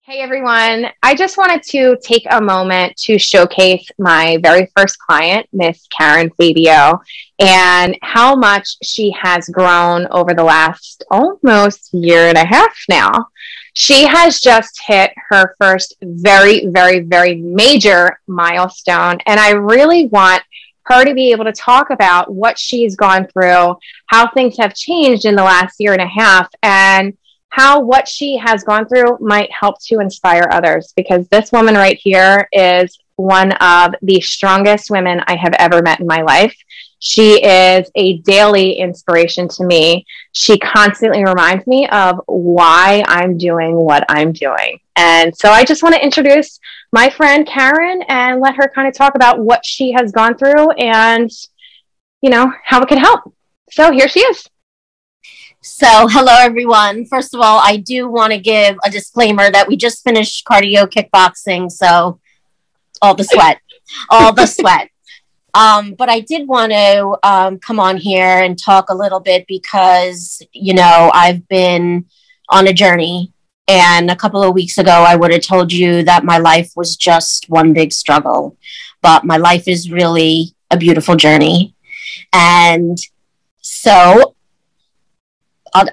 Hey everyone, I just wanted to take a moment to showcase my very first client, Miss Karen Fabio, and how much she has grown over the last almost year and a half now. She has just hit her first very major milestone, and I really want her to be able to talk about what she's gone through, how things have changed in the last year and a half, and how what she has gone through might help to inspire others, because this woman right here is one of the strongest women I have ever met in my life. She is a daily inspiration to me. She constantly reminds me of why I'm doing what I'm doing. And so I just want to introduce my friend Karen and let her kind of talk about what she has gone through and, how it can help. So here she is. So, hello everyone. First of all, I do want to give a disclaimer that we just finished cardio kickboxing, so all the sweat, all the sweat. But I did want to come on here and talk a little bit because, I've been on a journey, and a couple of weeks ago, I would have told you that my life was just one big struggle, but my life is really a beautiful journey. And so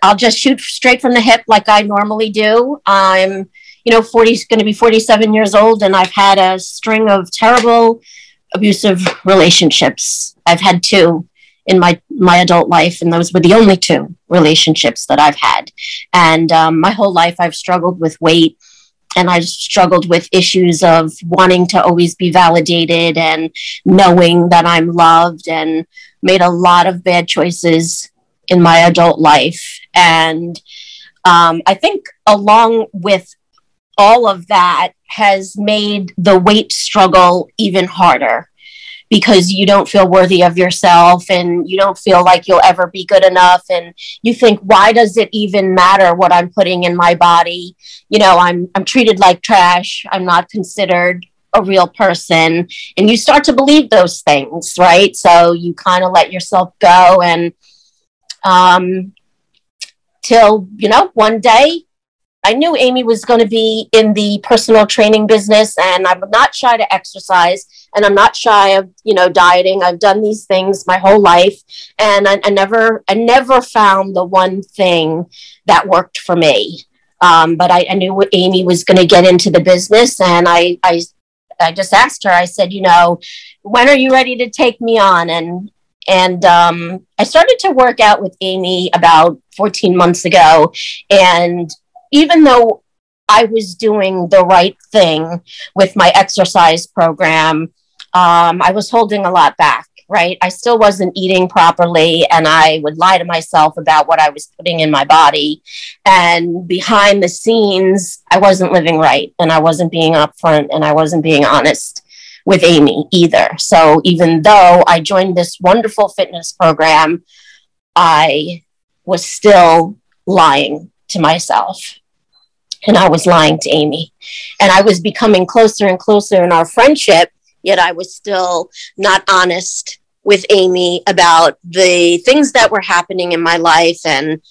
I'll just shoot straight from the hip like I normally do. I'm, 40, going to be 47 years old, and I've had a string of terrible abusive relationships. I've had two in my adult life, and those were the only two relationships that I've had. And my whole life I've struggled with weight, and I've struggled with issues of wanting to always be validated and knowing that I'm loved, and made a lot of bad choices in my adult life. And I think along with all of that has made the weight struggle even harder, because you don't feel worthy of yourself and you don't feel like you'll ever be good enough. And you think, why does it even matter what I'm putting in my body? I'm treated like trash. I'm not considered a real person. And you start to believe those things, right? So you kind of let yourself go, and till, one day I knew Amy was going to be in the personal training business, and I'm not shy to exercise, and I'm not shy of, dieting. I've done these things my whole life, and I never found the one thing that worked for me. But I knew what Amy was going to get into the business, and I just asked her, I said, when are you ready to take me on? And I started to work out with Amy about 14 months ago. And even though I was doing the right thing with my exercise program, I was holding a lot back, right? I still wasn't eating properly, and I would lie to myself about what I was putting in my body. And behind the scenes, I wasn't living right, and I wasn't being upfront, and I wasn't being honest with Amy either. So even though I joined this wonderful fitness program, I was still lying to myself, and I was lying to Amy, and I was becoming closer and closer in our friendship, yet I was still not honest with Amy about the things that were happening in my life and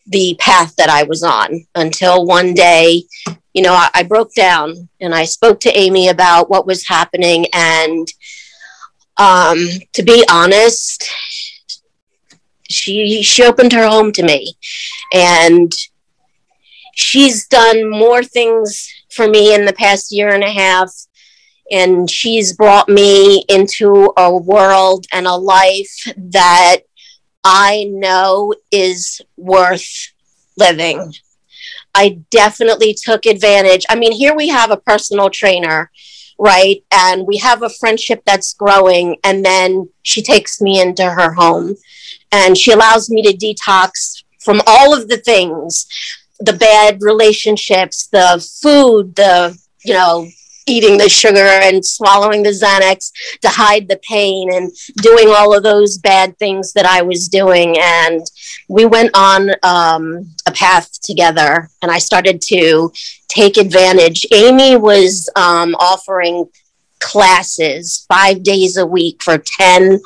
the path that I was on, until one day, I broke down and I spoke to Amy about what was happening. And to be honest, she opened her home to me, and she's done more things for me in the past year and a half. And she's brought me into a world and a life that I know is worth living. I definitely took advantage. I mean, here we have a personal trainer, right? And we have a friendship that's growing. And then she takes me into her home, and she allows me to detox from all of the things, the bad relationships, the food, eating the sugar and swallowing the Xanax to hide the pain, and doing all of those bad things that I was doing. And we went on a path together, and I started to take advantage. Amy was offering classes 5 days a week for $10.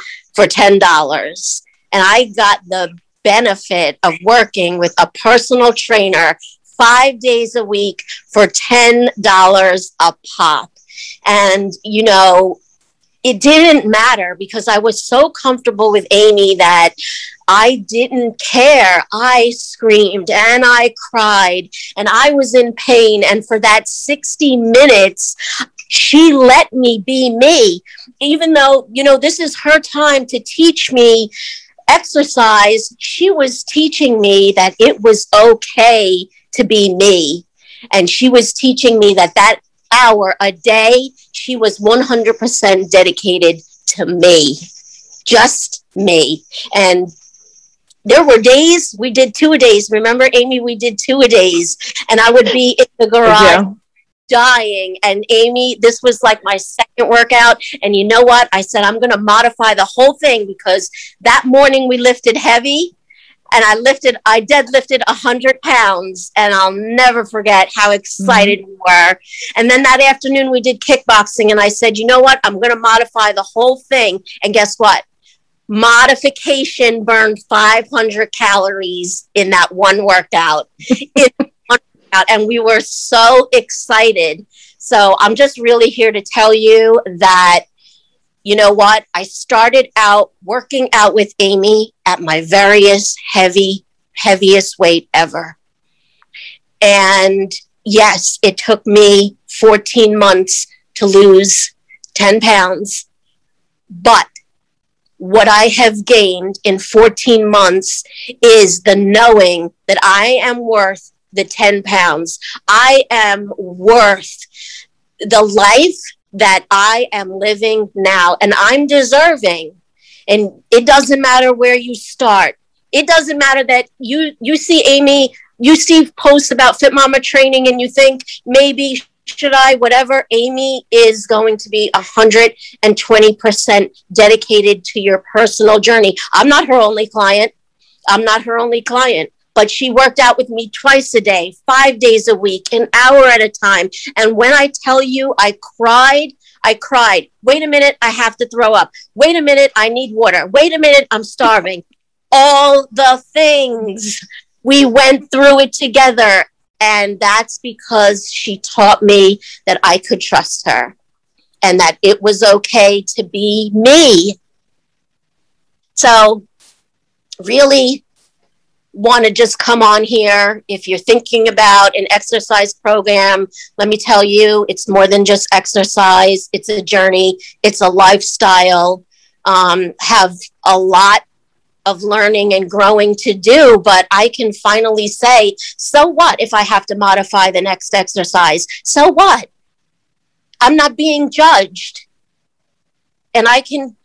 And I got the benefit of working with a personal trainer 5 days a week for $10 a pop. And, you know, it didn't matter because I was so comfortable with Amy that I didn't care. I screamed and I cried and I was in pain. And for that 60 minutes, she let me be me, even though, you know, this is her time to teach me exercise. She was teaching me that it was okay to be me. And she was teaching me that that hour a day, she was 100% dedicated to me, just me. And there were days we did 2-a-days. Remember, Amy, we did 2-a-days, and I would be in the garage dying. And Amy, this was like my second workout. And you know what? I said, I'm going to modify the whole thing because that morning we lifted heavy. And I deadlifted 100 pounds, and I'll never forget how excited we were. And then that afternoon we did kickboxing, and I said, you know what? I'm going to modify the whole thing. And guess what? Modification burned 500 calories in that one workout. And we were so excited. So I'm just really here to tell you that, you know what? I started out working out with Amy at my heaviest weight ever. And yes, it took me 14 months to lose 10 pounds. But what I have gained in 14 months is the knowing that I am worth the 10 pounds. I am worth the life that I am living now, and I'm deserving. And it doesn't matter where you start. It doesn't matter that you see Amy, you see posts about Fit Mama training and you think maybe should I, whatever. Amy is going to be 120% dedicated to your personal journey. I'm not her only client. But she worked out with me twice a day, 5 days a week, an hour at a time. And when I tell you I cried. Wait a minute, I have to throw up. Wait a minute, I need water. Wait a minute, I'm starving. All the things. We went through it together. And that's because she taught me that I could trust her and that it was okay to be me. So really want to just come on here. If you're thinking about an exercise program, let me tell you, it's more than just exercise. It's a journey. It's a lifestyle. Have a lot of learning and growing to do, but I can finally say, so what if I have to modify the next exercise? So what? I'm not being judged. And I can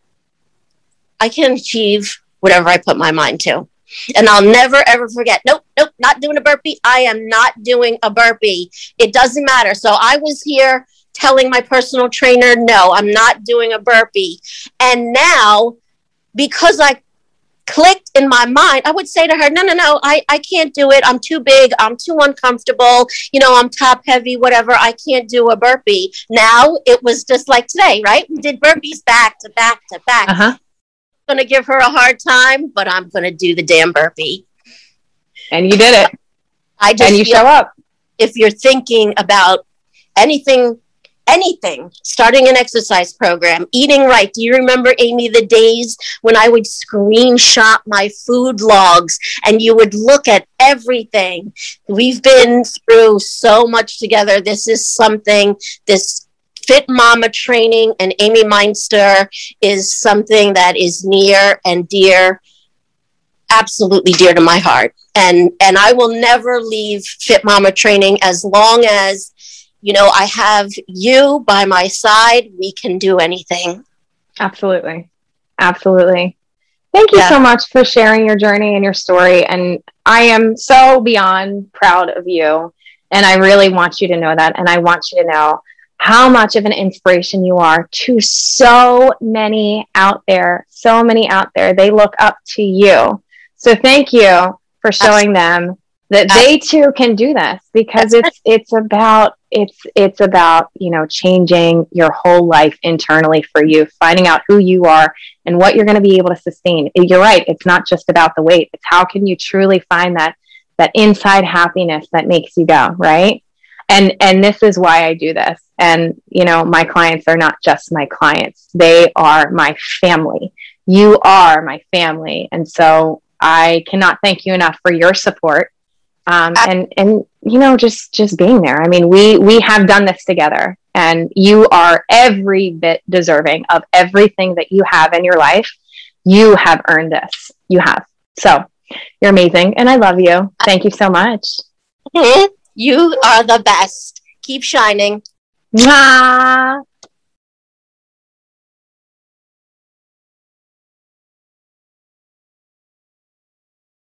achieve whatever I put my mind to. And I'll never, ever forget. Nope, not doing a burpee. I am not doing a burpee. It doesn't matter. So I was here telling my personal trainer, no, I'm not doing a burpee. And now, because I clicked in my mind, I would say to her, no, I can't do it. I'm too big. I'm too uncomfortable. You know, I'm top heavy, whatever. I can't do a burpee. Now it was just like today, right? We did burpees back to back to back. I'm going to give her a hard time, but I'm going to do the damn burpee. And you did it. And you show up. If you're thinking about anything, starting an exercise program, eating right. Do you remember, Amy, the days when I would screenshot my food logs and you would look at everything? We've been through so much together. This Fit Mama training and Amy Meinster is something that is near and dear, absolutely dear to my heart. And I will never leave Fit Mama training as long as, you know, I have you by my side. We can do anything. Absolutely. Thank you so much for sharing your journey and your story. And I am so beyond proud of you. And I really want you to know that. And I want you to know how much of an inspiration you are to so many out there. They look up to you. So thank you for showing them that they too can do this, because it's about, you know, changing your whole life internally for you, finding out who you are and what you're going to be able to sustain. You're right. It's not just about the weight. It's how can you truly find that that inside happiness that makes you go, right? And this is why I do this. And, you know, my clients are not just my clients. They are my family. You are my family. And so I cannot thank you enough for your support. And you know, just being there. I mean, we have done this together, and you are every bit deserving of everything that you have in your life. You have earned this. You have. So you're amazing, and I love you. Thank you so much. You are the best. Keep shining. Mwah!